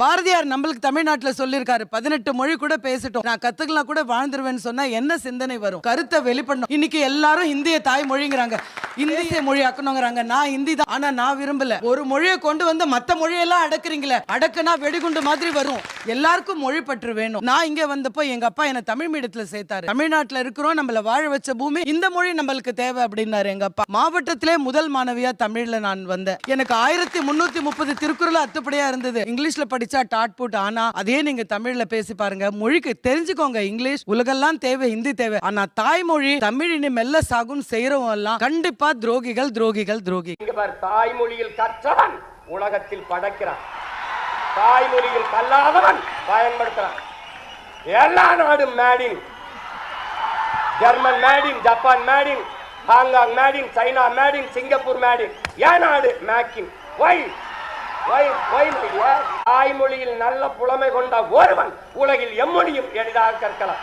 பாரதியார் நம்மளுக்கு தமிழ்நாட்டுல சொல்லிருக்காரு 18 மொழி கூட பேசிட்டோம், நான் கத்துக்கலாம் கூட வாழ்ந்துருவேன்னு சொன்னா என்ன சிந்தனை வரும்? கருத்தை வெளிப்படணும். இன்னைக்கு எல்லாரும் இந்திய தாய்மொழிங்கிறாங்க, இந்திய மொழி ஆக்கணுங்கிறாங்க. நான் ஹிந்தி தான், ஆனா நான் விரும்பல. ஒரு மொழியை கொண்டு வந்து மத்த மொழியெல்லாம் அடக்குறீங்களே, அடக்குனா வெடிகுண்டு மாதிரி வரும். எல்லாருக்கும் மொழி பற்று வேணும். நான் இங்க வந்தப்போ எங்க அப்பா என்ன தமிழ் மீடியத்துல சேர்த்தாரு. தமிழ்நாட்டுல இருக்கிறோம், நம்மள வாழ வச்ச பூமி, இந்த மொழி நம்மளுக்கு தேவை அப்படின்னாரு எங்க அப்பா. மாவட்டத்திலே முதல் மாணவியா தமிழ்ல நான் வந்தேன். எனக்கு 1330 திருக்குறள் அத்துப்படியா இருந்தது. இங்கிலீஷ்ல படிச்சா டாட் புட். ஆனா அதே நீங்க தமிழ்ல பேசி பாருங்க, மொழிக்கு தெரிஞ்சுக்கோங்க. இங்கிலீஷ் உலகெல்லாம் தேவை, ஹிந்தி தேவை. ஆனா தாய்மொழி தமிழினி மெல்ல சாகும் செய்யறவங்க எல்லாம் கண்டிப்பா துரோகிகள், துரோகிகள், துரோகி. இங்க பாரு, தாய்மொழியில் கற்றவன் உலகத்தில் படைக்கிறான், தாய்மொழியில் கல்லாதவன் பயன்படுத்துறான். எல்லா நாடும் maiden, German maiden, Japan maiden, Hong Kong maiden, China maiden, Singapore maiden. ஏன் நாடு மேக்கின்? தாய்மொழியில் நல்ல புலமை கொண்ட ஒருவன் உலகில் எம்மொழியும் எளிதாக கற்கலாம்.